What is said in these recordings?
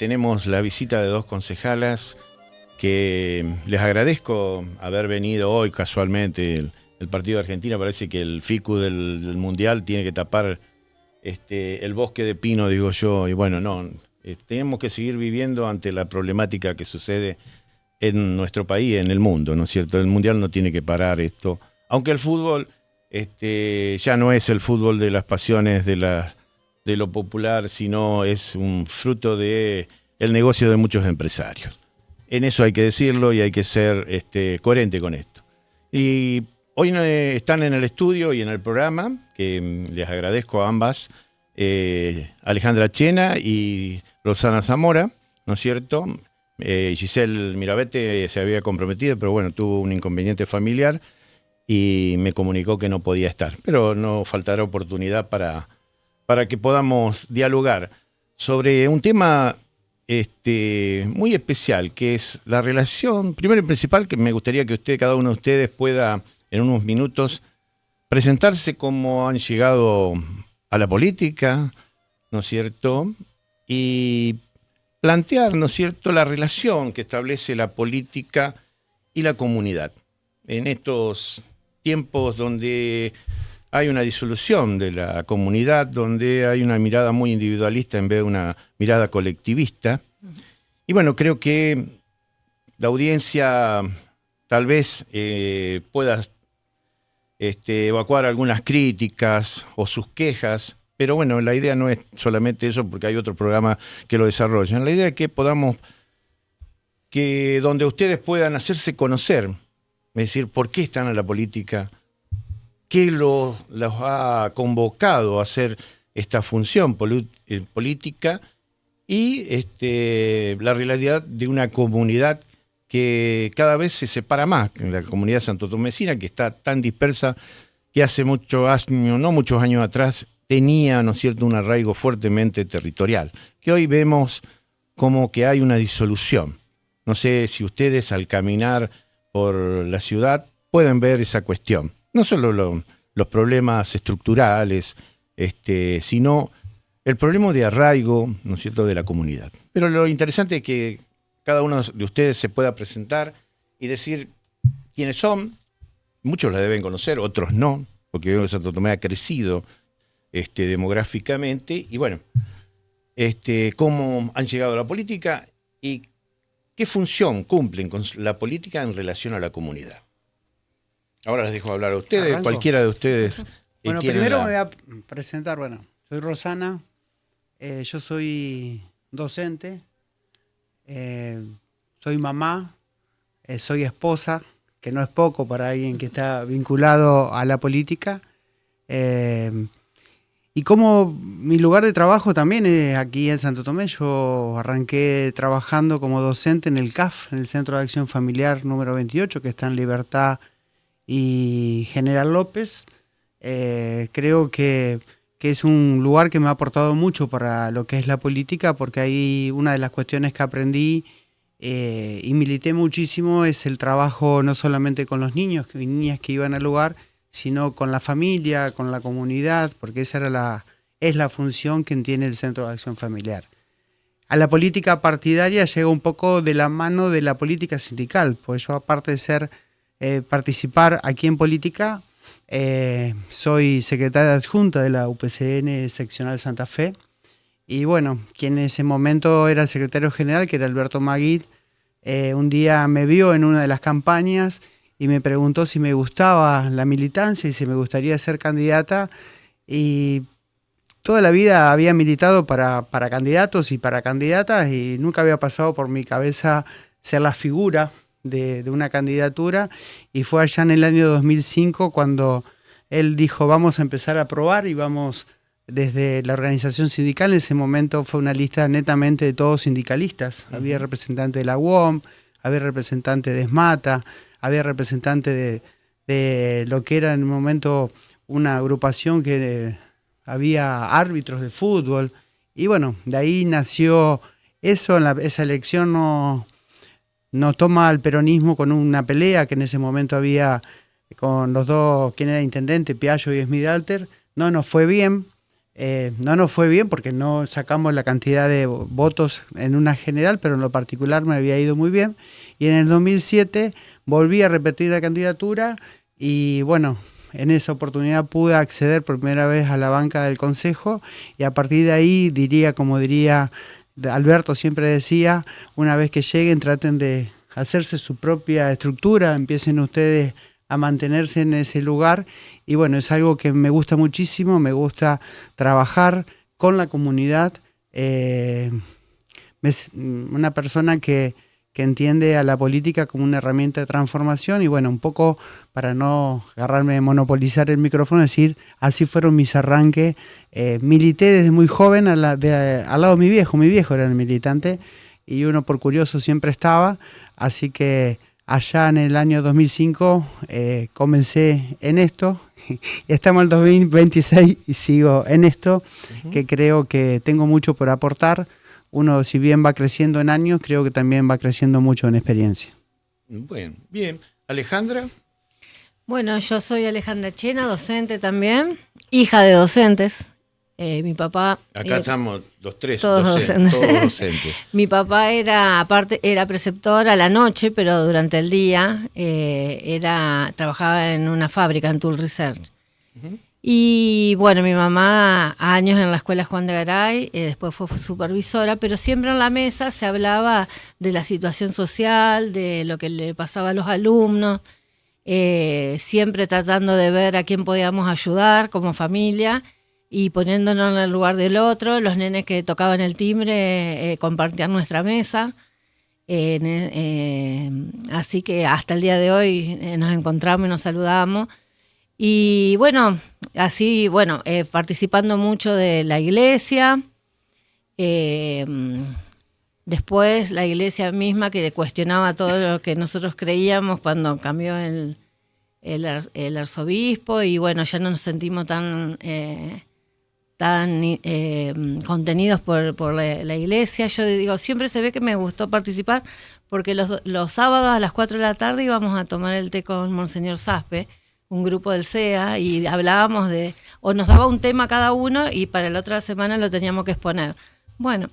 tenemos la visita de dos concejalas que les agradezco haber venido hoy casualmente. El partido de Argentina parece que el FICU del Mundial tiene que tapar el bosque de pino, digo yo, y bueno, no, tenemos que seguir viviendo ante la problemática que sucede en nuestro país, en el mundo, ¿no es cierto? El Mundial no tiene que parar esto, aunque el fútbol ya no es el fútbol de las pasiones de lo popular, sino es un fruto de el negocio de muchos empresarios. En eso hay que decirlo y hay que ser coherente con esto. Y hoy están en el estudio y en el programa, que les agradezco a ambas, Alejandra Chena y Rosana Zamora, ¿no es cierto? Giselle Mirabete se había comprometido, pero bueno, tuvo un inconveniente familiar y me comunicó que no podía estar. Pero no faltará oportunidad para que podamos dialogar sobre un tema muy especial, que es la relación, primero y principal, que me gustaría que cada uno de ustedes pueda en unos minutos presentarse cómo han llegado a la política, ¿no es cierto? Y plantear, ¿no es cierto?, la relación que establece la política y la comunidad. En estos tiempos donde hay una disolución de la comunidad, donde hay una mirada muy individualista en vez de una mirada colectivista. Y bueno, creo que la audiencia tal vez pueda evacuar algunas críticas o sus quejas, pero bueno, la idea no es solamente eso, porque hay otro programa que lo desarrollan. La idea es que podamos, que donde ustedes puedan hacerse conocer, es decir, por qué están en la política, qué los ha convocado a hacer esta función política y la realidad de una comunidad que cada vez se separa más, la comunidad santotomecina, que está tan dispersa que hace muchos años, no muchos años atrás, tenía, ¿no es cierto?, un arraigo fuertemente territorial, que hoy vemos como que hay una disolución. No sé si ustedes al caminar por la ciudad pueden ver esa cuestión. No solo los problemas estructurales, sino el problema de arraigo, ¿no es cierto?, de la comunidad. Pero lo interesante es que cada uno de ustedes se pueda presentar y decir quiénes son. Muchos la deben conocer, otros no, porque vemos que Santo Tomé ha crecido demográficamente. Y bueno, cómo han llegado a la política y qué función cumplen con la política en relación a la comunidad. Ahora les dejo hablar a ustedes, ¿Arranco? Cualquiera de ustedes. Bueno, primero me voy a presentar. Bueno, soy Rosana, yo soy docente, soy mamá, soy esposa, que no es poco para alguien que está vinculado a la política. Y como mi lugar de trabajo también es aquí en Santo Tomé. Yo arranqué trabajando como docente en el CAF, en el Centro de Acción Familiar número 28, que está en Libertad y General López. Creo que es un lugar que me ha aportado mucho para lo que es la política, porque ahí una de las cuestiones que aprendí y milité muchísimo es el trabajo no solamente con los niños y niñas que iban al lugar, sino con la familia, con la comunidad, porque esa es la función que tiene el Centro de Acción Familiar. A la política partidaria llega un poco de la mano de la política sindical, pues yo, aparte de participar aquí en política, soy secretaria adjunta de la UPCN seccional Santa Fe. Y bueno, quien en ese momento era el secretario general, que era Alberto Maguid, un día me vio en una de las campañas y me preguntó si me gustaba la militancia y si me gustaría ser candidata. Y toda la vida había militado para candidatos y para candidatas, y nunca había pasado por mi cabeza ser la figura de una candidatura. Y fue allá en el año 2005 cuando él dijo: vamos a empezar a probar, y vamos desde la organización sindical. En ese momento fue una lista netamente de todos sindicalistas. Uh-huh. Había representante de la UOM, había representante de ESMATA, había representante de lo que era en el momento una agrupación que había árbitros de fútbol. Y bueno, de ahí nació eso. Esa elección no toma al peronismo con una pelea que en ese momento había con los dos, quien era intendente, Piaggio y Smidalter. No nos fue bien. No nos fue bien porque no sacamos la cantidad de votos en una general, pero en lo particular me había ido muy bien. Y en el 2007 volví a repetir la candidatura y bueno, en esa oportunidad pude acceder por primera vez a la banca del Consejo y a partir de ahí como diría Alberto siempre decía, una vez que lleguen traten de hacerse su propia estructura, empiecen ustedes a mantenerse en ese lugar y bueno, es algo que me gusta muchísimo, me gusta trabajar con la comunidad, una persona que entiende a la política como una herramienta de transformación y bueno, un poco para no agarrarme de monopolizar el micrófono, decir, así fueron mis arranques, milité desde muy joven al lado de mi viejo era el militante y uno por curioso siempre estaba, así que allá en el año 2005 comencé en esto, estamos en el 2026 y sigo en esto, que creo que tengo mucho por aportar. Uno, si bien va creciendo en años, creo que también va creciendo mucho en experiencia. Bueno, bien. Alejandra. Bueno, yo soy Alejandra Chena, docente también, hija de docentes. Mi papá... Acá estamos los tres, todos docentes. Todos docentes. Mi papá era preceptor a la noche, pero durante el día trabajaba en una fábrica en Tool Research. Uh-huh. Y bueno, mi mamá años en la escuela Juan de Garay, después fue supervisora, pero siempre en la mesa se hablaba de la situación social, de lo que le pasaba a los alumnos, siempre tratando de ver a quién podíamos ayudar como familia y poniéndonos en el lugar del otro. Los nenes que tocaban el timbre compartían nuestra mesa. Así que hasta el día de hoy nos encontramos y nos saludamos. Y bueno, así, participando mucho de la iglesia. Después la iglesia misma que cuestionaba todo lo que nosotros creíamos cuando cambió el arzobispo. Y bueno, ya no nos sentimos tan contenidos por la iglesia. Yo digo, siempre se ve que me gustó participar porque los sábados a las 4 de la tarde íbamos a tomar el té con Monseñor Saspe, un grupo del CEA, y hablábamos o nos daba un tema cada uno y para la otra semana lo teníamos que exponer. Bueno,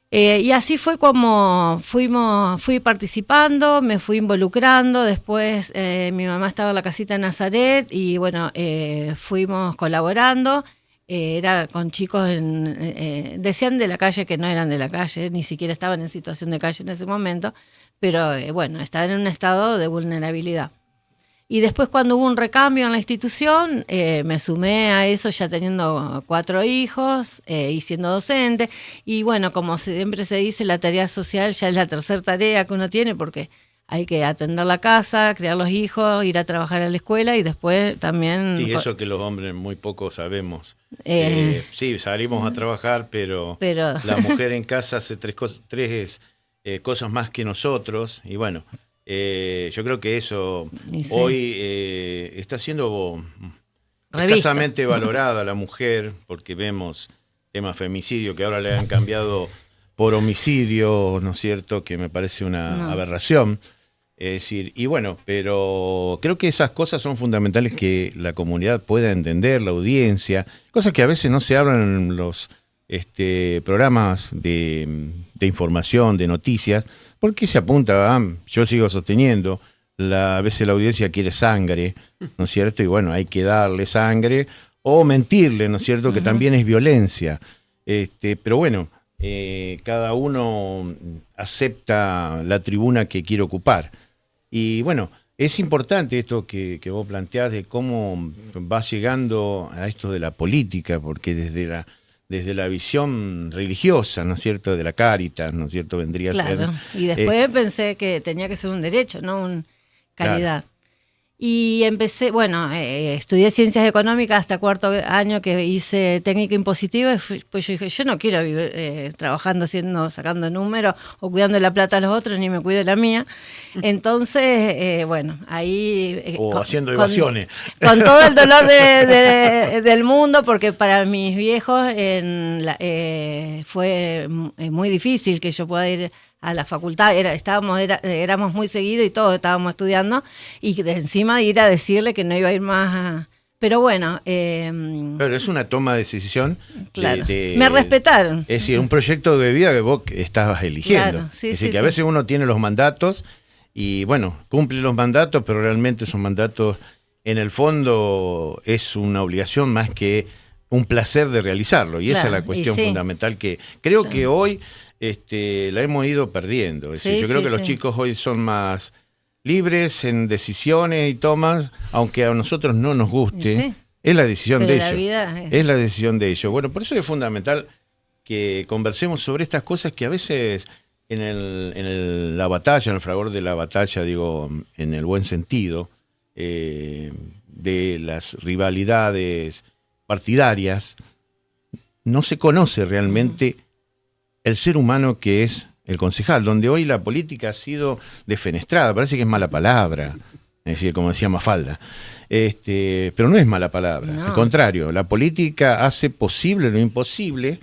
y así fue como fui participando, me fui involucrando. Después mi mamá estaba en la casita de Nazaret y bueno, fuimos colaborando. Era con chicos, decían de la calle que no eran de la calle, ni siquiera estaban en situación de calle en ese momento, pero bueno, estaban en un estado de vulnerabilidad. Y después cuando hubo un recambio en la institución, me sumé a eso ya teniendo 4 hijos y siendo docente. Y bueno, como siempre se dice, la tarea social ya es la tercera tarea que uno tiene porque hay que atender la casa, criar los hijos, ir a trabajar a la escuela y después también... Sí, eso que los hombres muy poco sabemos. Sí, salimos a trabajar, pero la mujer en casa hace tres cosas más que nosotros y bueno... yo creo que eso sí. Hoy está siendo escasamente valorada la mujer, porque vemos temas femicidio que ahora le han cambiado por homicidio, ¿no es cierto? Que me parece una aberración. Es decir, y bueno, pero creo que esas cosas son fundamentales que la comunidad pueda entender, la audiencia, cosas que a veces no se hablan en los programas de información, de noticias, porque se apunta yo sigo sosteniendo, a veces la audiencia quiere sangre, ¿no es cierto? Y bueno, hay que darle sangre o mentirle, ¿no es cierto? Que también es violencia. Pero bueno, cada uno acepta la tribuna que quiere ocupar. Y bueno, es importante esto que vos planteás de cómo vas llegando a esto de la política, porque desde la visión religiosa, ¿no es cierto?, de la Cáritas, ¿no es cierto?, vendría a ser... Claro, y después pensé que tenía que ser un derecho, no una caridad. Claro. Y empecé, estudié Ciencias Económicas hasta 4º año que hice Técnica Impositiva, y pues yo dije, yo no quiero vivir trabajando, sacando números o cuidando la plata a los otros, ni me cuido la mía. Entonces, ahí... o haciendo evasiones. Con todo el dolor del mundo, porque para mis viejos fue muy difícil que yo pueda ir a la facultad, éramos muy seguidos y todos estábamos estudiando, y de encima de ir a decirle que no iba a ir más Pero bueno. Pero es una toma de decisión. Claro. Me respetaron. Es decir, un proyecto de vida que vos estabas eligiendo. Claro, sí, es decir, sí, que a veces uno tiene los mandatos y, bueno, cumple los mandatos, pero realmente esos mandatos, en el fondo, es una obligación más que un placer de realizarlo. Y esa es la cuestión fundamental que creo que hoy la hemos ido perdiendo. Es decir, yo creo que los chicos hoy son más libres en decisiones y tomas, aunque a nosotros no nos guste, es la decisión de ellos. Es la decisión de ellos. Bueno, por eso es fundamental que conversemos sobre estas cosas que a veces la batalla, en el fragor de la batalla, digo, en el buen sentido, de las rivalidades partidarias, no se conoce realmente el ser humano que es el concejal, donde hoy la política ha sido defenestrada, parece que es mala palabra, es decir, como decía Mafalda, pero no es mala palabra, al contrario, la política hace posible lo imposible,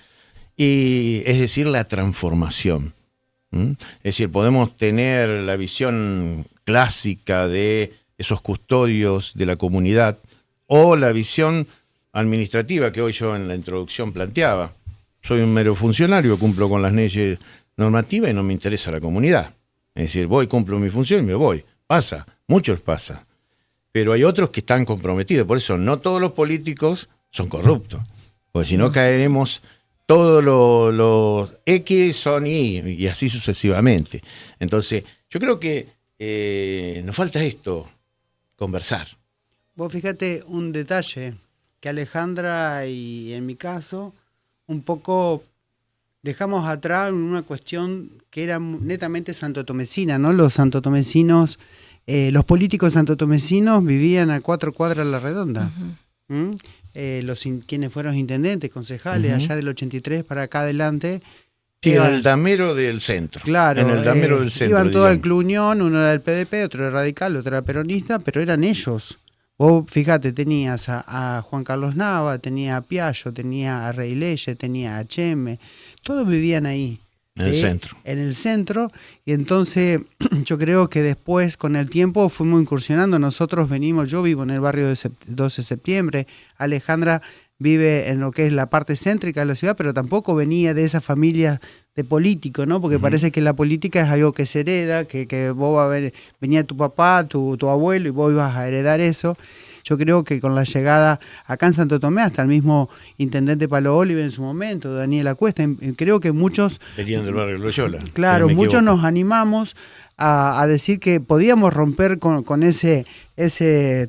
y es decir, la transformación. Es decir, podemos tener la visión clásica de esos custodios de la comunidad, o la visión administrativa que hoy yo en la introducción planteaba. Soy un mero funcionario, cumplo con las leyes normativas y no me interesa la comunidad. Es decir, voy, cumplo mi función y me voy. Pasa, muchos pasa. Pero hay otros que están comprometidos. Por eso no todos los políticos son corruptos. Porque si no caeremos, todos los X son Y así sucesivamente. Entonces, yo creo que nos falta esto, conversar. Vos fíjate un detalle, que Alejandra y en mi caso, un poco dejamos atrás una cuestión que era netamente santotomecina, ¿no? Los santotomecinos, los políticos santotomecinos vivían a 4 cuadras a la redonda. Uh-huh. Quienes fueron intendentes, concejales, allá del 83 para acá adelante. Sí, en el damero del centro. Claro, en el damero del centro. Iban todos al Club Unión, uno era del PDP, otro era radical, otro era peronista, pero eran ellos. Vos fíjate, tenías a Juan Carlos Nava, tenía a Piaggio, tenía a Rey Leye, tenía a Cheme, todos vivían ahí. En el centro. En el centro, y entonces yo creo que después, con el tiempo, fuimos incursionando. Nosotros yo vivo en el barrio de 12 de septiembre, Alejandra vive en lo que es la parte céntrica de la ciudad, pero tampoco venía de esa familia de político, ¿no? Porque parece que la política es algo que se hereda, que vos venía tu papá, tu abuelo, y vos ibas a heredar eso. Yo creo que con la llegada acá en Santo Tomé, hasta el mismo intendente Palo Olive en su momento, Daniel Acuesta, creo que muchos... Venían del barrio Loyola. Claro, muchos nos animamos a decir que podíamos romper con ese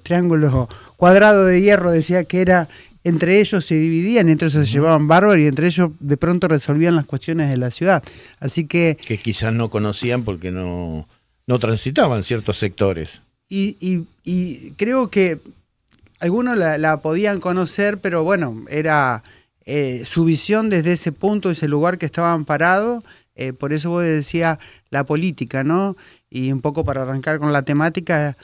triángulo cuadrado de hierro, decía que era... Entre ellos se dividían, entre ellos se llevaban bárbaro y entre ellos de pronto resolvían las cuestiones de la ciudad. Así que quizás no conocían porque no transitaban ciertos sectores. Y creo que algunos la podían conocer, pero bueno, era su visión desde ese punto, ese lugar que estaban parados. Por eso vos decías la política, ¿no? Y un poco para arrancar con la temática...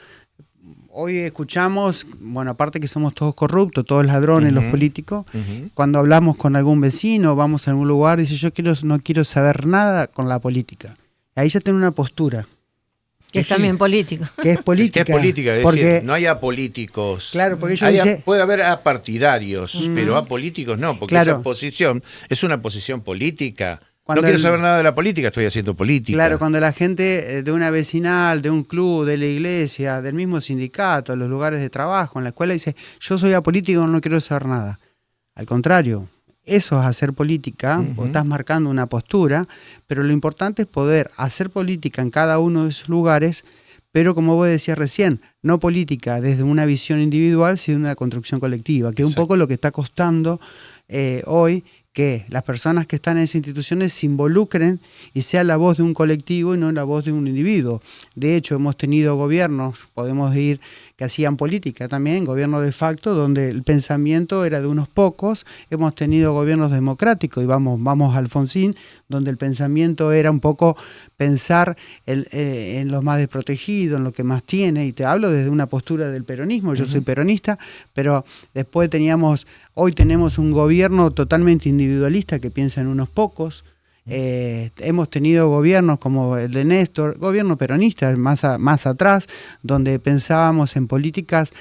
Hoy escuchamos, bueno, aparte que somos todos corruptos, todos ladrones, los políticos, cuando hablamos con algún vecino, vamos a algún lugar, dice no quiero saber nada con la política. Ahí ya tiene una postura. Que es también político. Que es política. Que es política, es decir, no hay apolíticos. Claro, porque ellos puede haber apartidarios, pero apolíticos no, porque esa posición es una posición política. No quiero saber nada de la política, estoy haciendo política. Claro, cuando la gente de una vecinal, de un club, de la iglesia, del mismo sindicato, de los lugares de trabajo, en la escuela, dice, yo soy apolítico, no quiero saber nada. Al contrario, eso es hacer política, vos estás marcando una postura, pero lo importante es poder hacer política en cada uno de esos lugares, pero como vos decías recién, no política desde una visión individual, sino una construcción colectiva, que es un poco lo que está costando hoy, que las personas que están en esas instituciones se involucren y sea la voz de un colectivo y no la voz de un individuo. De hecho, hemos tenido gobiernos, podemos ir, que hacían política también, gobiernos de facto, donde el pensamiento era de unos pocos. Hemos tenido gobiernos democráticos, y vamos a Alfonsín, donde el pensamiento era un poco pensar en los más desprotegidos, en lo que más tiene, y te hablo desde una postura del peronismo, yo soy peronista, pero después hoy tenemos un gobierno totalmente individualista que piensa en unos pocos, Hemos tenido gobiernos como el de Néstor, gobierno peronista más atrás, donde pensábamos en políticas,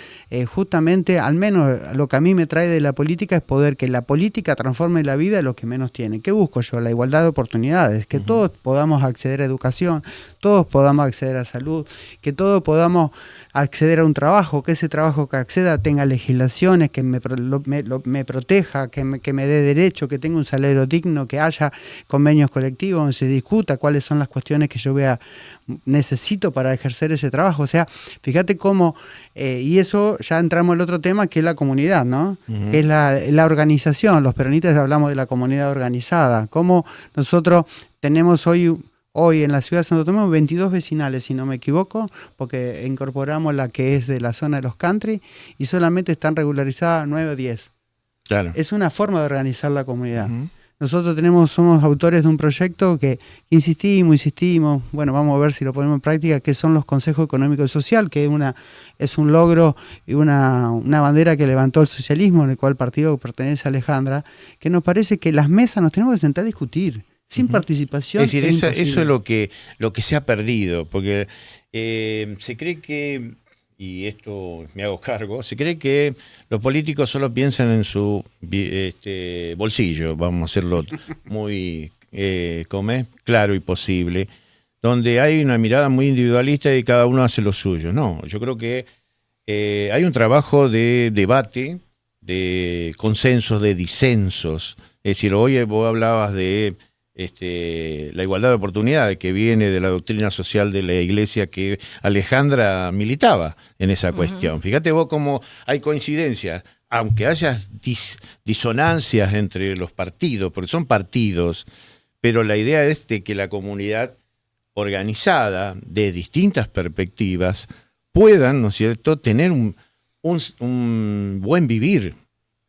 justamente, al menos lo que a mí me trae de la política es poder que la política transforme la vida de los que menos tienen. ¿Qué busco yo? La igualdad de oportunidades, que todos podamos acceder a educación, todos podamos acceder a salud, que todos podamos acceder a un trabajo, que ese trabajo que acceda tenga legislaciones, que me proteja, que me dé derecho, que tenga un salario digno, que haya convenios colectivos donde se discuta cuáles son las cuestiones que yo necesito para ejercer ese trabajo. O sea, fíjate cómo, y eso ya entramos al otro tema, que es la comunidad, ¿no? Que es la organización. Los peronistas hablamos de la comunidad organizada. Cómo nosotros tenemos hoy en la ciudad de Santo Tomé 22 vecinales, si no me equivoco, porque incorporamos la que es de la zona de los country y solamente están regularizadas 9 o 10. Claro. Es una forma de organizar la comunidad. Nosotros somos autores de un proyecto que insistimos, bueno, vamos a ver si lo ponemos en práctica, que son los consejos económicos y social, que es un logro y una bandera que levantó el socialismo, en el cual partido pertenece a Alejandra, que nos parece que las mesas nos tenemos que sentar a discutir. Sin participación. Es decir, eso es lo que se ha perdido, porque se cree que, y esto me hago cargo, se cree que los políticos solo piensan en su bolsillo, vamos a hacerlo muy claro y posible, donde hay una mirada muy individualista y cada uno hace lo suyo. No, yo creo que hay un trabajo de debate, de consensos, de disensos. Es decir, hoy vos hablabas de la igualdad de oportunidades que viene de la doctrina social de la Iglesia que Alejandra militaba en esa cuestión. Fíjate vos cómo hay coincidencias, aunque haya disonancias entre los partidos, porque son partidos, pero la idea es de que la comunidad organizada de distintas perspectivas puedan, ¿no es cierto?, tener un buen vivir.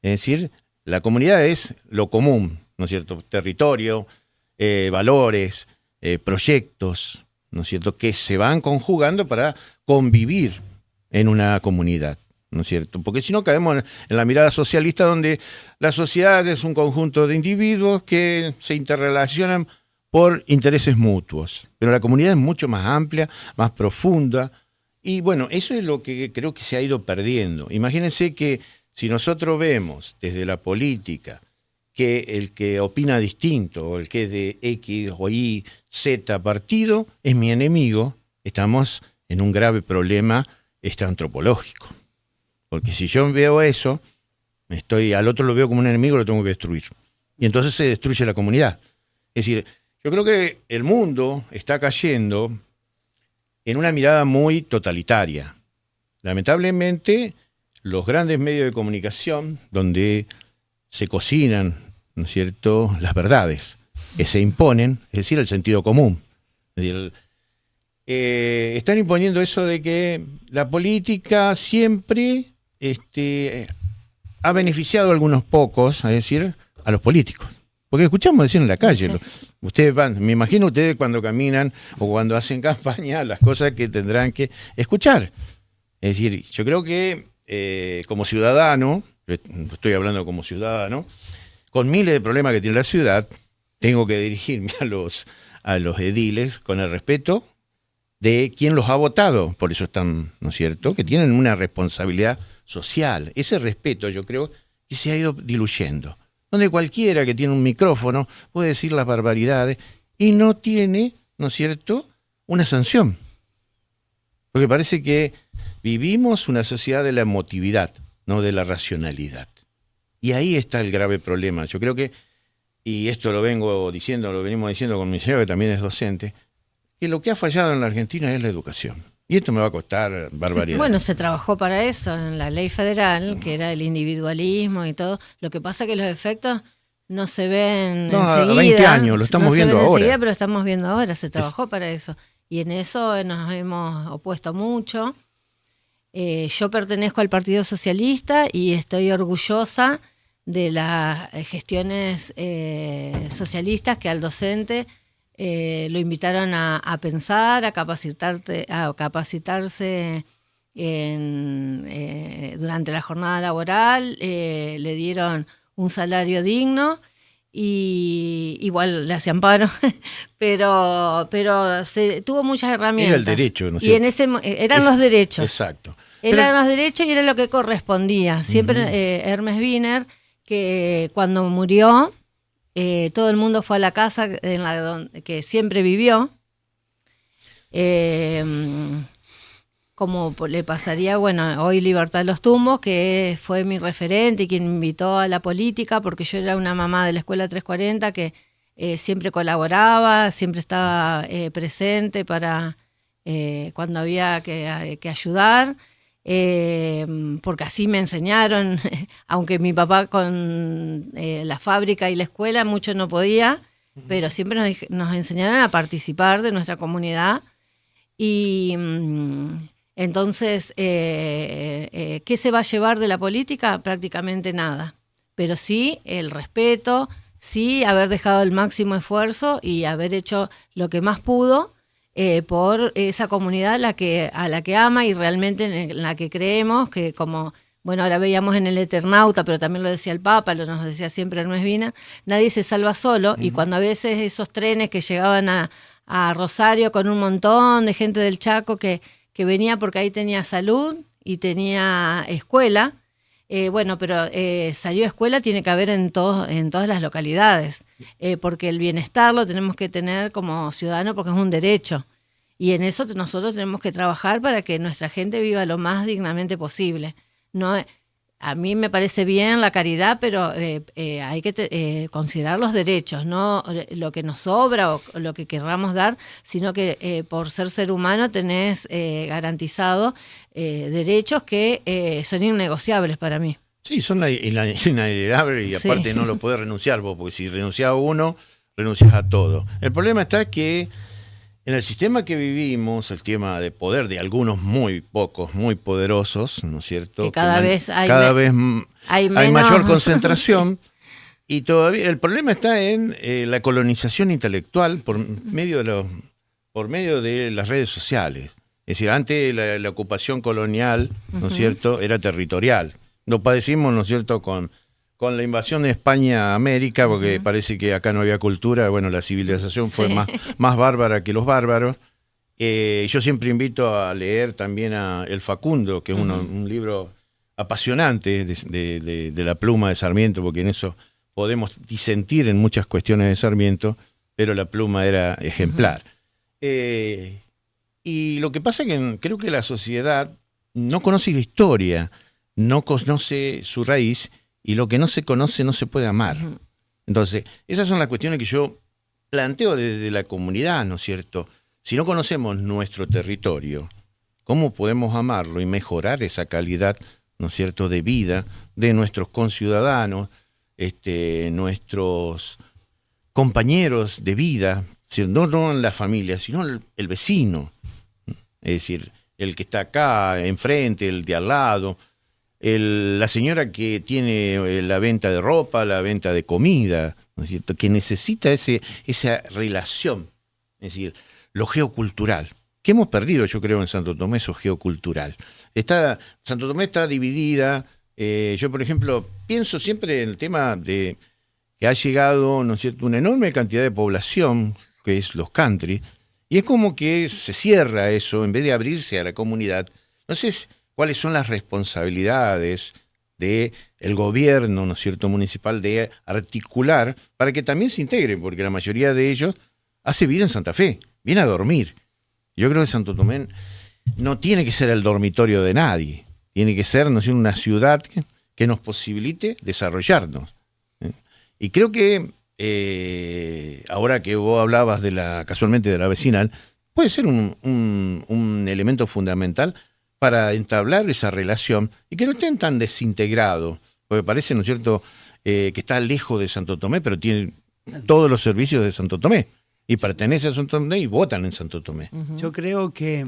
Es decir, la comunidad es lo común, ¿no es cierto?, territorio, valores, proyectos, ¿no es cierto?, que se van conjugando para convivir en una comunidad, ¿no es cierto? Porque si no caemos en la mirada socialista, donde la sociedad es un conjunto de individuos que se interrelacionan por intereses mutuos. Pero la comunidad es mucho más amplia, más profunda, y bueno, eso es lo que creo que se ha ido perdiendo. Imagínense que si nosotros vemos desde la política que el que opina distinto o el que es de X o Y, Z partido es mi enemigo, estamos en un grave problema antropológico. Porque si yo veo eso, al otro lo veo como un enemigo, lo tengo que destruir. Y entonces se destruye la comunidad. Es decir, yo creo que el mundo está cayendo en una mirada muy totalitaria. Lamentablemente, los grandes medios de comunicación, donde se cocinan, ¿no es cierto?, las verdades que se imponen, es decir, el sentido común. Es decir, están imponiendo eso de que la política siempre ha beneficiado a algunos pocos, es decir, a los políticos. Porque escuchamos decir en la calle, sí. Ustedes me imagino ustedes cuando caminan o cuando hacen campaña, las cosas que tendrán que escuchar. Es decir, yo creo que como ciudadano, estoy hablando como ciudadano, con miles de problemas que tiene la ciudad, tengo que dirigirme a los ediles con el respeto de quien los ha votado. Por eso están, ¿no es cierto?, que tienen una responsabilidad social. Ese respeto yo creo que se ha ido diluyendo. Donde cualquiera que tiene un micrófono puede decir las barbaridades y no tiene, ¿no es cierto?, una sanción. Porque parece que vivimos una sociedad de la emotividad, no de la racionalidad. Y ahí está el grave problema. Yo creo que, y esto lo venimos diciendo con mi señor, que también es docente, que lo que ha fallado en la Argentina es la educación. Y esto me va a costar barbaridad. Bueno, se trabajó para eso en la ley federal, que era el individualismo y todo. Lo que pasa es que los efectos no se ven enseguida. A 20 años, lo estamos viendo ahora. Enseguida, pero estamos viendo ahora, se trabajó para eso. Y en eso nos hemos opuesto mucho. Yo pertenezco al Partido Socialista y estoy orgullosa de las gestiones socialistas que al docente lo invitaron a pensar, a capacitarse durante la jornada laboral, le dieron un salario digno y igual le hacían paro, pero tuvo muchas herramientas. Era el derecho, ¿no es Y en cierto? eran los derechos. Exacto. Eran los derechos y era lo que correspondía. Siempre Hermes Wiener, que cuando murió, todo el mundo fue a la casa que siempre vivió. Como le pasaría, bueno, hoy Libertad de los Tumbos, que fue mi referente y quien me invitó a la política, porque yo era una mamá de la Escuela 340 que siempre colaboraba, siempre estaba presente para cuando había que ayudar, porque así me enseñaron, aunque mi papá con la fábrica y la escuela mucho no podía, pero siempre nos enseñaron a participar de nuestra comunidad. Y entonces, ¿qué se va a llevar de la política? Prácticamente nada. Pero sí el respeto, sí haber dejado el máximo esfuerzo y haber hecho lo que más pudo por esa comunidad a la que ama y realmente en la que creemos, que como, bueno, ahora veíamos en el Eternauta, pero también lo decía el Papa, lo nos decía siempre Hermes Wiener, nadie se salva solo, y cuando a veces esos trenes que llegaban a Rosario con un montón de gente del Chaco que venía porque ahí tenía salud y tenía escuela, bueno, pero salió escuela tiene que haber en todas las localidades, porque el bienestar lo tenemos que tener como ciudadano porque es un derecho. Y en eso nosotros tenemos que trabajar para que nuestra gente viva lo más dignamente posible. No, a mí me parece bien la caridad, pero hay que considerar los derechos, no lo que nos sobra o lo que querramos dar, sino que por ser humano tenés garantizado derechos que son innegociables para mí. Sí, son inalienables y aparte no lo podés renunciar vos, porque si renunciás a uno, renunciás a todo. El problema está que en el sistema que vivimos, el tema de poder de algunos muy pocos, muy poderosos, ¿no es cierto? Que cada vez hay mayor concentración. Y todavía el problema está en la colonización intelectual por medio de las redes sociales. Es decir, antes la ocupación colonial, ¿no es cierto?, era territorial. Lo padecimos, ¿no es cierto?, con la invasión de España a América, porque parece que acá no había cultura. Bueno, la civilización fue más bárbara que los bárbaros. Yo siempre invito a leer también a El Facundo, que es un libro apasionante de la pluma de Sarmiento, porque en eso podemos disentir en muchas cuestiones de Sarmiento, pero la pluma era ejemplar. Y lo que pasa es que creo que la sociedad no conoce la historia, no conoce su raíz, y lo que no se conoce no se puede amar. Entonces, esas son las cuestiones que yo planteo desde la comunidad, ¿no es cierto? Si no conocemos nuestro territorio, ¿cómo podemos amarlo y mejorar esa calidad, ¿no es cierto?, de vida de nuestros conciudadanos, nuestros compañeros de vida, no en la familia, sino el vecino, es decir, el que está acá enfrente, el de al lado, la señora que tiene la venta de ropa, la venta de comida, ¿no es cierto?, que necesita esa relación, es decir, lo geocultural, que hemos perdido, yo creo, en Santo Tomé, eso geocultural. Santo Tomé está dividida. Yo, por ejemplo, pienso siempre en el tema de que ha llegado, ¿no es cierto?, una enorme cantidad de población, que es los country, y es como que se cierra eso en vez de abrirse a la comunidad. Entonces, ¿cuáles son las responsabilidades del gobierno, ¿no es cierto?, municipal, de articular para que también se integren? Porque la mayoría de ellos hace vida en Santa Fe, viene a dormir. Yo creo que Santo Tomé no tiene que ser el dormitorio de nadie, tiene que ser, ¿no es cierto?, una ciudad que nos posibilite desarrollarnos. Y creo que ahora que vos hablabas casualmente de la vecinal, puede ser un elemento fundamental para entablar esa relación y que no estén tan desintegrados, porque parece, ¿no es cierto?, que está lejos de Santo Tomé, pero tiene todos los servicios de Santo Tomé y pertenece a Santo Tomé y votan en Santo Tomé. Yo creo que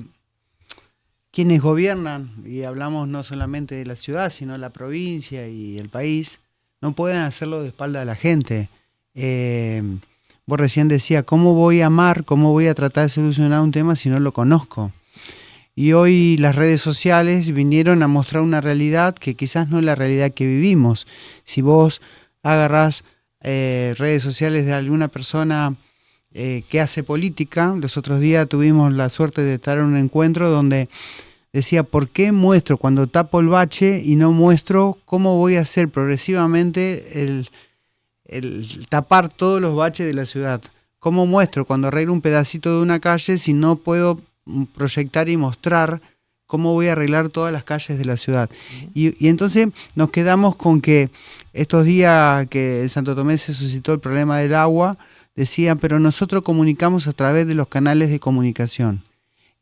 quienes gobiernan, y hablamos no solamente de la ciudad, sino de la provincia y el país, no pueden hacerlo de espalda a la gente. Vos recién decías, ¿cómo voy a amar, cómo voy a tratar de solucionar un tema si no lo conozco? Y hoy las redes sociales vinieron a mostrar una realidad que quizás no es la realidad que vivimos. Si vos agarrás redes sociales de alguna persona que hace política. Los otros días tuvimos la suerte de estar en un encuentro donde decía, ¿por qué muestro cuando tapo el bache y no muestro cómo voy a hacer progresivamente el tapar todos los baches de la ciudad? ¿Cómo muestro cuando arreglo un pedacito de una calle si no puedo proyectar y mostrar cómo voy a arreglar todas las calles de la ciudad? Y entonces nos quedamos con que estos días que en Santo Tomé se suscitó el problema del agua, decían, pero nosotros comunicamos a través de los canales de comunicación.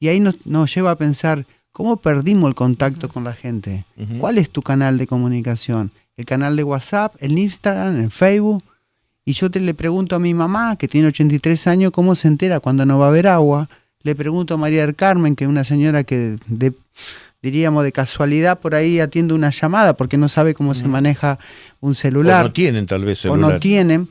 Y ahí nos lleva a pensar, ¿cómo perdimos el contacto con la gente? ¿Cuál es tu canal de comunicación? ¿El canal de WhatsApp, el Instagram, el Facebook? Y yo le pregunto a mi mamá, que tiene 83 años, ¿cómo se entera cuando no va a haber agua? Le pregunto a María del Carmen, que es una señora que diríamos de casualidad por ahí atiende una llamada porque no sabe cómo se maneja un celular. O no tienen tal vez celular. O no tienen,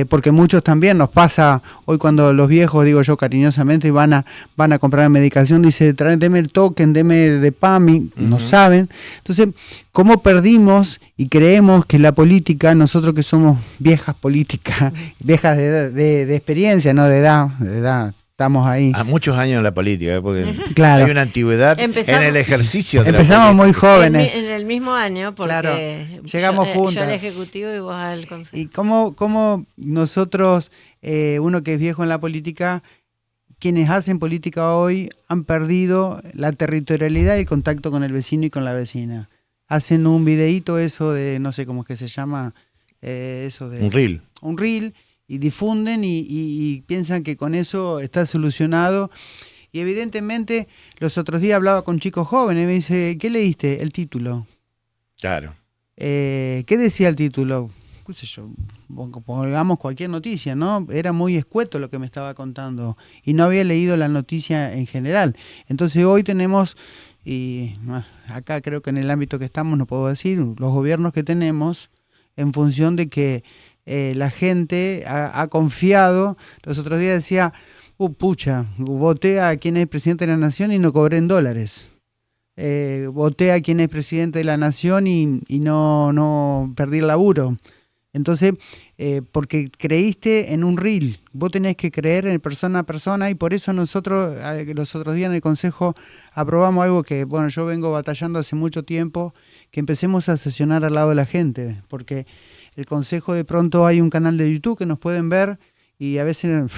porque muchos también nos pasa, hoy cuando los viejos, digo yo cariñosamente, van a comprar medicación, dice, deme el token, deme de PAMI, no saben. Entonces, ¿cómo perdimos y creemos que la política, nosotros que somos viejas políticas, viejas de experiencia, no de edad, estamos ahí. A muchos años en la política, porque claro. Hay una antigüedad en el ejercicio de empezamos muy jóvenes. En el mismo año, porque claro, llegamos juntos. Yo al Ejecutivo y vos al Consejo. Y cómo nosotros, uno que es viejo en la política, quienes hacen política hoy han perdido la territorialidad y el contacto con el vecino y con la vecina. Hacen un videíto, eso de, no sé cómo es que se llama, eso de... Un reel. Y difunden y piensan que con eso está solucionado. Y evidentemente, los otros días hablaba con chicos jóvenes y me dice, ¿qué leíste? El título. Claro. ¿Qué decía el título? No sé yo, pongamos cualquier noticia, ¿no? Era muy escueto lo que me estaba contando y no había leído la noticia en general. Entonces hoy tenemos, y acá creo que en el ámbito que estamos, no puedo decir, los gobiernos que tenemos en función de que la gente ha confiado. Los otros días decía, pucha, voté a quien es presidente de la nación y no cobré en dólares. Voté a quien es presidente de la nación y no perdí el laburo. Entonces, porque creíste en un reel, vos tenés que creer en persona a persona y por eso nosotros los otros días en el Consejo aprobamos algo que, bueno, yo vengo batallando hace mucho tiempo, que empecemos a sesionar al lado de la gente, porque el Consejo de pronto hay un canal de YouTube que nos pueden ver y a veces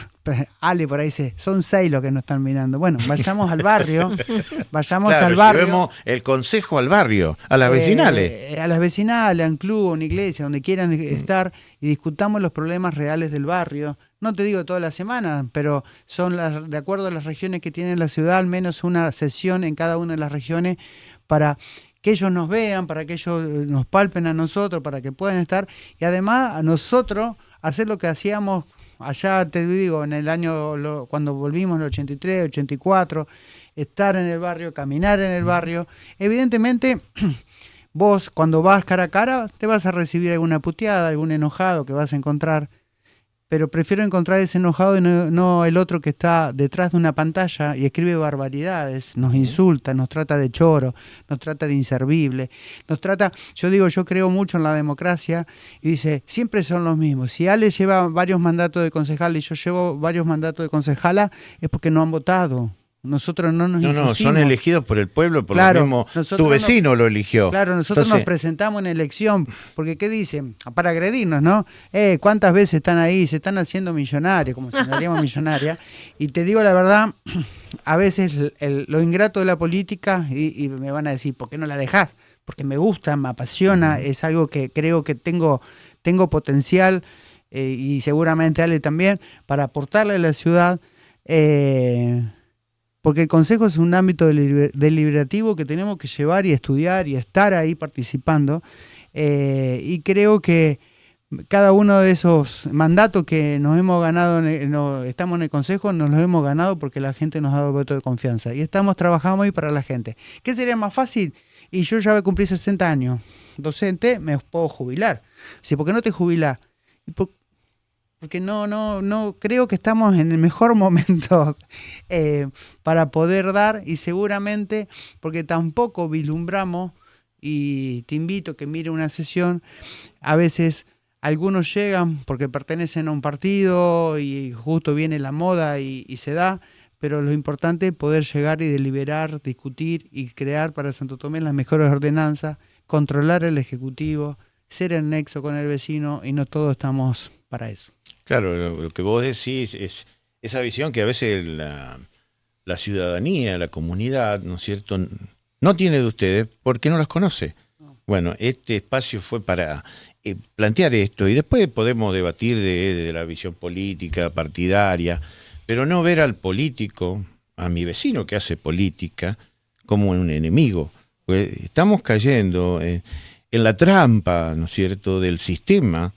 Ale por ahí dice, son 6 los que nos están mirando. Bueno, vayamos al barrio, al barrio. Llevemos el Consejo al barrio, a las vecinales. A las vecinales, a un club, a una iglesia, donde quieran estar y discutamos los problemas reales del barrio. No te digo toda la semana, pero son de acuerdo a las regiones que tiene la ciudad, al menos una sesión en cada una de las regiones para que ellos nos vean, para que ellos nos palpen a nosotros, para que puedan estar, y además a nosotros hacer lo que hacíamos allá, te digo, en el año, cuando volvimos en el 83, 84, estar en el barrio, caminar en el barrio. Evidentemente, vos cuando vas cara a cara, te vas a recibir alguna puteada, algún enojado que vas a encontrar, pero prefiero encontrar ese enojado y no el otro que está detrás de una pantalla y escribe barbaridades, nos insulta, nos trata de choro, nos trata de inservible, yo creo mucho en la democracia y dice, siempre son los mismos. Si Ale lleva varios mandatos de concejal y yo llevo varios mandatos de concejala, es porque no han votado. Nosotros no nos impusimos. Son elegidos por el pueblo, por claro, lo mismo. Tu vecino lo eligió. Claro, nosotros nos presentamos en elección, porque ¿qué dicen? Para agredirnos, ¿no? ¿Cuántas veces están ahí? Se están haciendo millonarios, como si seríamos millonarias. Y te digo la verdad, a veces lo ingrato de la política, y me van a decir, ¿por qué no la dejás? Porque me gusta, me apasiona, es algo que creo que tengo potencial, y seguramente Ale también, para aportarle a la ciudad. Porque el Consejo es un ámbito deliberativo que tenemos que llevar y estudiar y estar ahí participando. Y creo que cada uno de esos mandatos que nos hemos ganado, estamos en el Consejo, nos los hemos ganado porque la gente nos ha dado voto de confianza. Y estamos trabajando ahí para la gente. ¿Qué sería más fácil? Y yo ya cumplí 60 años. Docente, me puedo jubilar. Sí, ¿por qué no te jubilás? Porque no creo que estamos en el mejor momento para poder dar, y seguramente porque tampoco vislumbramos, y te invito a que mire una sesión, a veces Algunos llegan porque pertenecen a un partido y justo viene la moda y se da, pero lo importante es poder llegar y deliberar, discutir y crear para Santo Tomé las mejores ordenanzas, controlar el Ejecutivo, ser el nexo con el vecino, y no todos estamos para eso. Claro, lo que vos decís es esa visión que a veces la ciudadanía, la comunidad, ¿no es cierto?, no tiene de ustedes porque no las conoce. Bueno, este espacio fue para plantear esto, y después podemos debatir de la visión política, partidaria, pero no ver al político, a mi vecino que hace política, como un enemigo. Pues estamos cayendo en la trampa, ¿no es cierto?, del sistema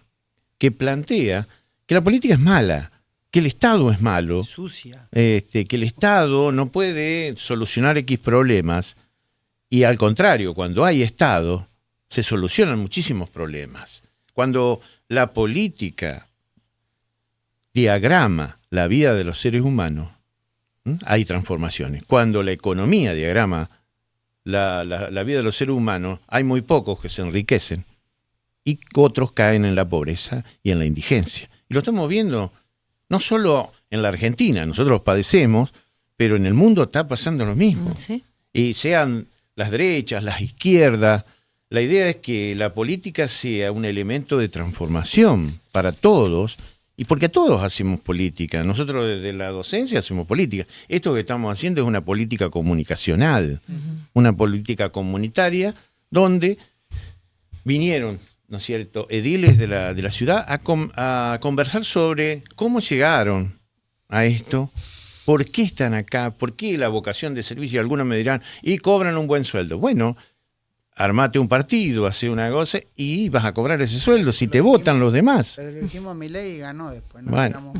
que plantea que la política es mala, que el Estado es malo, Sucia. que el Estado no puede solucionar X problemas, y al contrario, cuando hay Estado, se solucionan muchísimos problemas. Cuando la política diagrama la vida de los seres humanos, hay transformaciones. Cuando la economía diagrama la vida de los seres humanos, hay muy pocos que se enriquecen y otros caen en la pobreza y en la indigencia. Y lo estamos viendo no solo en la Argentina, nosotros padecemos, pero en el mundo está pasando lo mismo. ¿Sí? Y sean las derechas, las izquierdas, la idea es que la política sea un elemento de transformación para todos, y porque todos hacemos política. Nosotros desde la docencia hacemos política. Esto que estamos haciendo es una política comunicacional, una política comunitaria, donde vinieron, ¿no es cierto?, ediles de la ciudad a conversar sobre cómo llegaron a esto, por qué están acá, por qué la vocación de servicio. Algunos me dirán, y cobran un buen sueldo. Bueno, armate un partido, hace una cosa y vas a cobrar ese sueldo si te votan los demás. Pero dijimos a Milei y ganó después. ¿No? Bueno,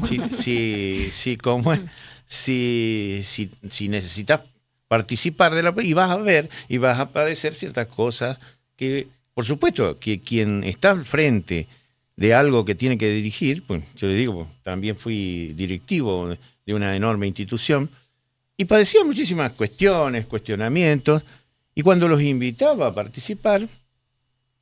si necesitas participar de la, y vas a ver y vas a padecer ciertas cosas que, por supuesto, que quien está al frente de algo que tiene que dirigir, pues yo le digo, también fui directivo de una enorme institución y padecía muchísimas cuestionamientos. Y cuando los invitaba a participar,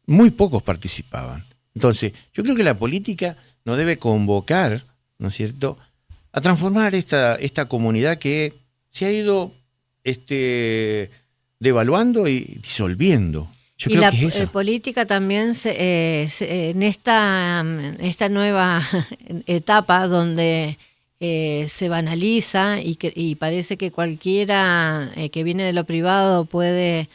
muy pocos participaban. Entonces, yo creo que la política nos debe convocar, ¿no es cierto?, a transformar esta comunidad que se ha ido devaluando y disolviendo. Yo y creo la que es eso. Política también en esta nueva etapa donde se banaliza y parece que cualquiera que viene de lo privado puede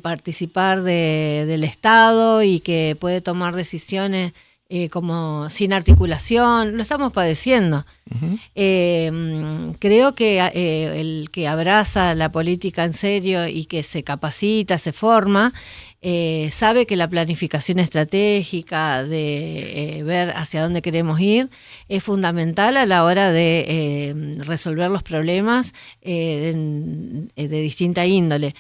participar del Estado y que puede tomar decisiones como sin articulación. Lo estamos padeciendo. Uh-huh. Creo que el que abraza la política en serio y que se capacita, se forma, sabe que la planificación estratégica de ver hacia dónde queremos ir es fundamental a la hora de resolver los problemas de distinta índole.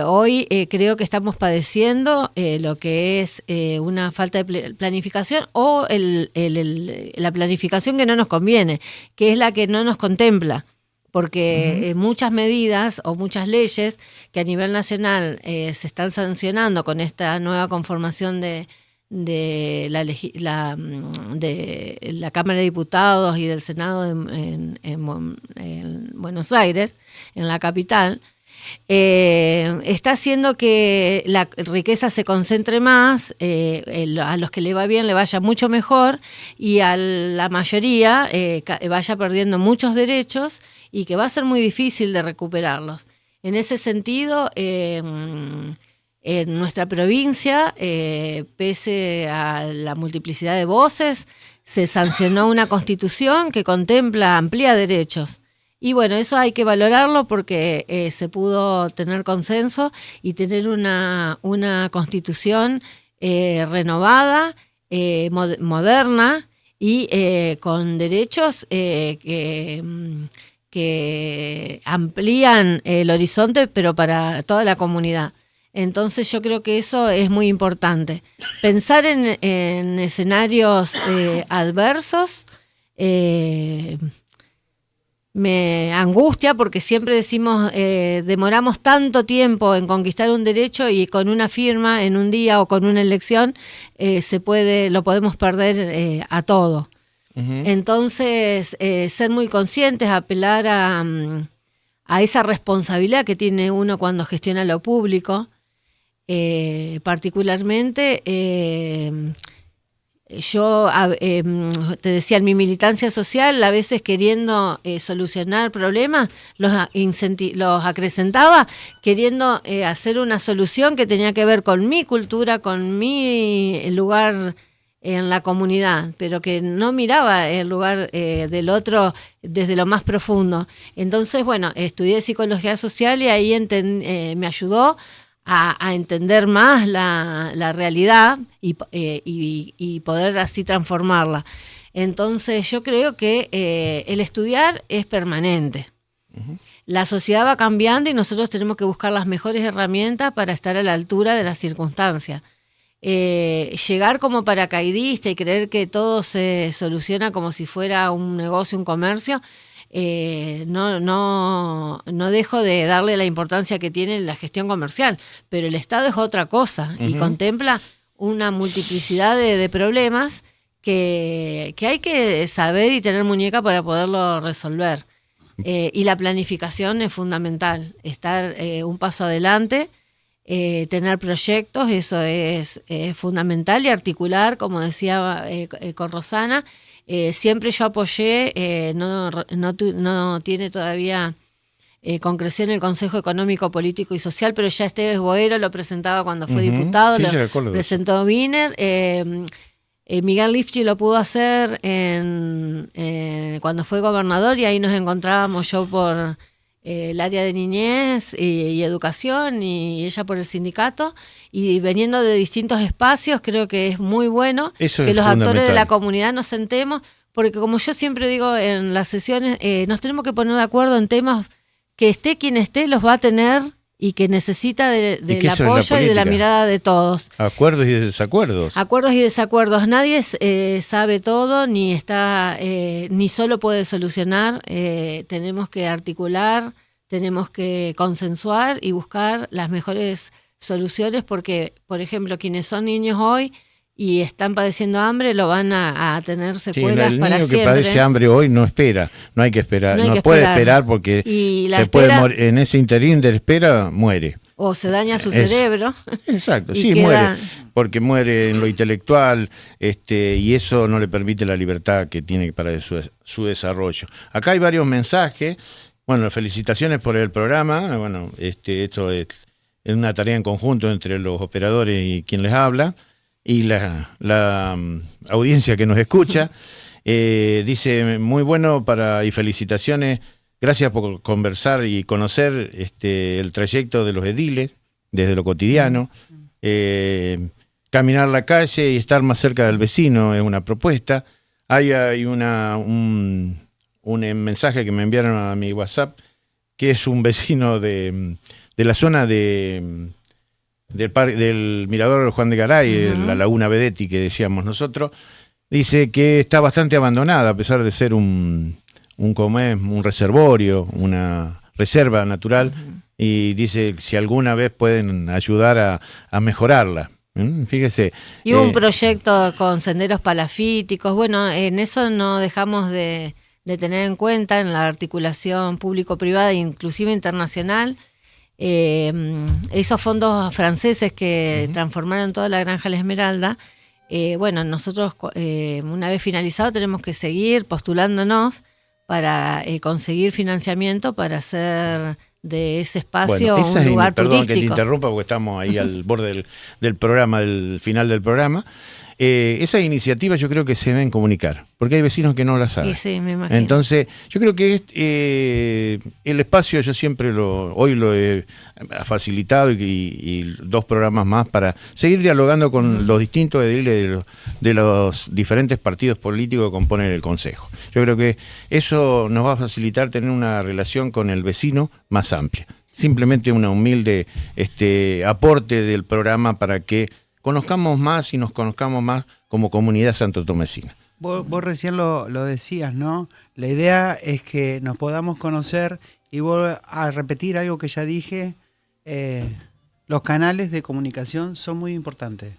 Hoy creo que estamos padeciendo lo que es una falta de planificación o la planificación que no nos conviene, que es la que no nos contempla. Porque muchas medidas o muchas leyes que a nivel nacional se están sancionando con esta nueva conformación de la Cámara de Diputados y del Senado en Buenos Aires, en la capital, está haciendo que la riqueza se concentre más, a los que le va bien le vaya mucho mejor y a la mayoría vaya perdiendo muchos derechos y que va a ser muy difícil de recuperarlos. En ese sentido, en nuestra provincia, pese a la multiplicidad de voces, se sancionó una constitución que contempla, amplía derechos. Y bueno, eso hay que valorarlo porque se pudo tener consenso y tener una constitución renovada, moderna y con derechos que amplían el horizonte, pero para toda la comunidad. Entonces yo creo que eso es muy importante. Pensar en escenarios adversos me angustia porque siempre decimos, demoramos tanto tiempo en conquistar un derecho y con una firma en un día o con una elección lo podemos perder a todo. Entonces, ser muy conscientes, apelar a esa responsabilidad que tiene uno cuando gestiona lo público, particularmente. Yo te decía, en mi militancia social, a veces queriendo solucionar problemas, los acrecentaba, queriendo hacer una solución que tenía que ver con mi cultura, con mi lugar en la comunidad, pero que no miraba el lugar del otro desde lo más profundo. Entonces, bueno, estudié psicología social y ahí me ayudó a entender más la realidad y poder así transformarla. Entonces yo creo que el estudiar es permanente. La sociedad va cambiando y nosotros tenemos que buscar las mejores herramientas para estar a la altura de las circunstancias. Llegar como paracaidista y creer que todo se soluciona como si fuera un negocio, un comercio, no dejo de darle la importancia que tiene la gestión comercial, pero el Estado es otra cosa y contempla una multiplicidad de problemas que hay que saber y tener muñeca para poderlo resolver. Y la planificación es fundamental, estar un paso adelante, tener proyectos, eso es fundamental, y articular, como decía con Rosana. Siempre yo apoyé, no tiene todavía concreción el Consejo Económico, Político y Social, pero ya Esteves Boero lo presentaba cuando fue diputado, sí, lo presentó Wiener. Miguel Lifchi lo pudo hacer cuando fue gobernador, y ahí nos encontrábamos, yo por el área de niñez y educación, y ella por el sindicato, y veniendo de distintos espacios. Creo que es muy bueno que los actores de la comunidad nos sentemos, porque como yo siempre digo en las sesiones, nos tenemos que poner de acuerdo en temas que esté quien esté los va a tener, y que necesita del apoyo y de la mirada de todos. Acuerdos y desacuerdos. Acuerdos y desacuerdos. Nadie sabe todo, ni está, ni solo puede solucionar. Tenemos que articular, tenemos que consensuar y buscar las mejores soluciones, porque, por ejemplo, quienes son niños hoy y están padeciendo hambre, lo van a tener secuelas para siempre. El niño que padece hambre hoy no espera, no hay que esperar, no puede esperar, porque puede morir, en ese interín de espera muere. O se daña su cerebro. Exacto, sí, muere, porque muere en lo intelectual, y eso no le permite la libertad que tiene para su desarrollo. Acá hay varios mensajes. Bueno, felicitaciones por el programa. Bueno, esto es una tarea en conjunto entre los operadores y quien les habla, y la audiencia que nos escucha. Dice, muy bueno y felicitaciones, gracias por conversar y conocer el trayecto de los ediles desde lo cotidiano. Caminar la calle y estar más cerca del vecino es una propuesta. Hay un mensaje que me enviaron a mi WhatsApp, que es un vecino de la zona del Mirador Juan de Garay, la Laguna Vedetti que decíamos nosotros. Dice que está bastante abandonada, a pesar de ser un reservorio, una reserva natural, y dice si alguna vez pueden ayudar a mejorarla. Fíjese. Y hubo un proyecto con senderos palafíticos. Bueno, en eso no dejamos de tener en cuenta, en la articulación público-privada, inclusive internacional, esos fondos franceses que transformaron toda la Granja La Esmeralda. Bueno, nosotros una vez finalizado tenemos que seguir postulándonos para conseguir financiamiento para hacer de ese espacio un lugar turístico. Perdón que te interrumpa, porque estamos ahí al borde del programa, del final del programa. Esas iniciativas yo creo que se deben comunicar, porque hay vecinos que no las saben. Sí, me imagino. Entonces, yo creo que el espacio yo siempre hoy lo he facilitado, y 2 programas más para seguir dialogando con los distintos ediles de los diferentes partidos políticos que componen el Consejo. Yo creo que eso nos va a facilitar tener una relación con el vecino más amplia. Simplemente una humilde aporte del programa para que conozcamos más y nos conozcamos más como comunidad santotomecina. Vos recién lo decías, ¿no? La idea es que nos podamos conocer y voy a repetir algo que ya dije. Los canales de comunicación son muy importantes.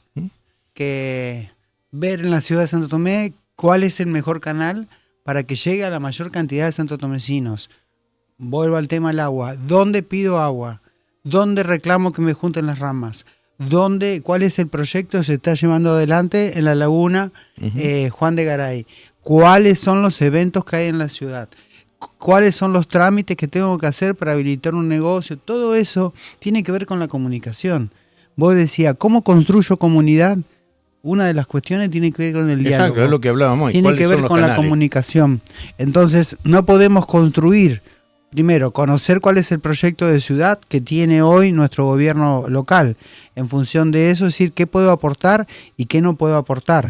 Que ver en la ciudad de Santo Tomé cuál es el mejor canal para que llegue a la mayor cantidad de santotomecinos. Vuelvo al tema del agua. ¿Dónde pido agua? ¿Dónde reclamo que me junten las ramas? ¿Cuál es el proyecto que se está llevando adelante en la laguna Juan de Garay? ¿Cuáles son los eventos que hay en la ciudad? ¿Cuáles son los trámites que tengo que hacer para habilitar un negocio? Todo eso tiene que ver con la comunicación. Vos decías, ¿cómo construyo comunidad? Una de las cuestiones tiene que ver con el diálogo. Exacto, es lo que hablábamos hoy. Tiene que ver con la comunicación. Entonces, no podemos construir, primero, conocer cuál es el proyecto de ciudad que tiene hoy nuestro gobierno local. En función de eso, decir qué puedo aportar y qué no puedo aportar.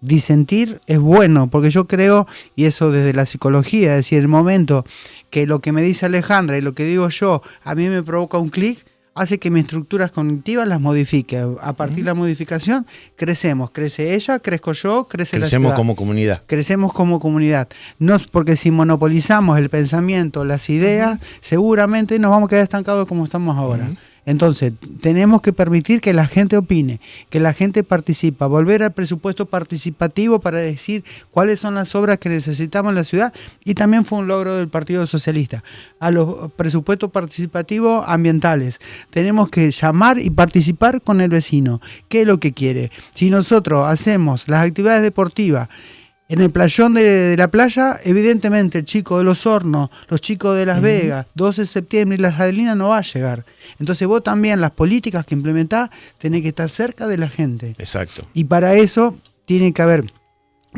Disentir es bueno, porque yo creo, y eso desde la psicología, es decir, el momento que lo que me dice Alejandra y lo que digo yo a mí me provoca un clic, hace que mis estructuras cognitivas las modifique. A partir de la modificación, crecemos. Crece ella, crezco yo, crece la ciudad. Crecemos como comunidad. Crecemos como comunidad. No, porque si monopolizamos el pensamiento, las ideas, seguramente nos vamos a quedar estancados como estamos ahora. Entonces, tenemos que permitir que la gente opine, que la gente participa, volver al presupuesto participativo para decir cuáles son las obras que necesitamos en la ciudad, y también fue un logro del Partido Socialista. A los presupuestos participativos ambientales, tenemos que llamar y participar con el vecino. ¿Qué es lo que quiere? Si nosotros hacemos las actividades deportivas en el playón de la playa, evidentemente el chico de Los Hornos, los chicos de Las Vegas, 12 de septiembre y las Adelinas no va a llegar. Entonces vos también las políticas que implementás tenés que estar cerca de la gente. Exacto. Y para eso tiene que haber,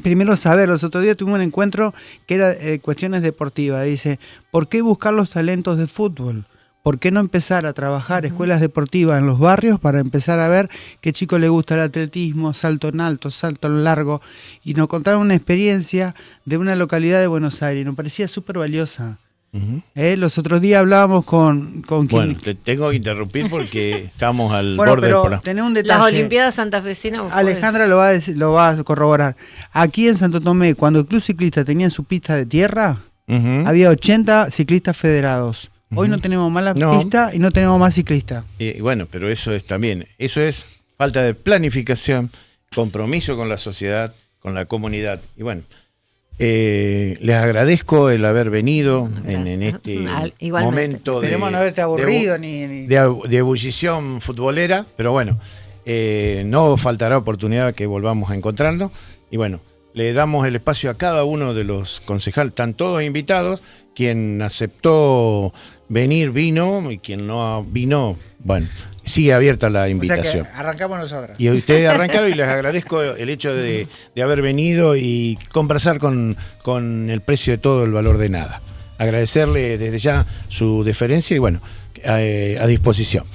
primero saber, los otros días tuvimos un encuentro que era cuestiones deportivas. Dice, ¿por qué buscar los talentos de fútbol? ¿Por qué no empezar a trabajar escuelas deportivas en los barrios para empezar a ver qué chico le gusta el atletismo, salto en alto, salto en largo? Y nos contaron una experiencia de una localidad de Buenos Aires, nos parecía súper valiosa. Los otros días hablábamos con Bueno, quien... te tengo que interrumpir porque estamos al Bueno, borde del pero programa. tenés un detalle. Las Olimpiadas santafesinas. Alejandra lo va a corroborar. Aquí en Santo Tomé, cuando el Club Ciclista tenía su pista de tierra, había 80 ciclistas federados. Hoy no tenemos más la pista y no tenemos más ciclistas. Y bueno, pero eso es también, eso es falta de planificación, compromiso con la sociedad, con la comunidad. Y bueno, les agradezco el haber venido en este momento Esperemos no haberte aburrido ni... de ebullición futbolera, pero bueno, no faltará oportunidad que volvamos a encontrarnos. Y bueno, le damos el espacio a cada uno de los concejales, están todos invitados. Quien aceptó venir vino, y quien no vino, bueno, sigue abierta la invitación. O sea que arrancamos nosotros. Y ustedes arrancaron y les agradezco el hecho de haber venido y conversar con el precio de todo, el valor de nada. Agradecerle desde ya su deferencia y bueno, a disposición.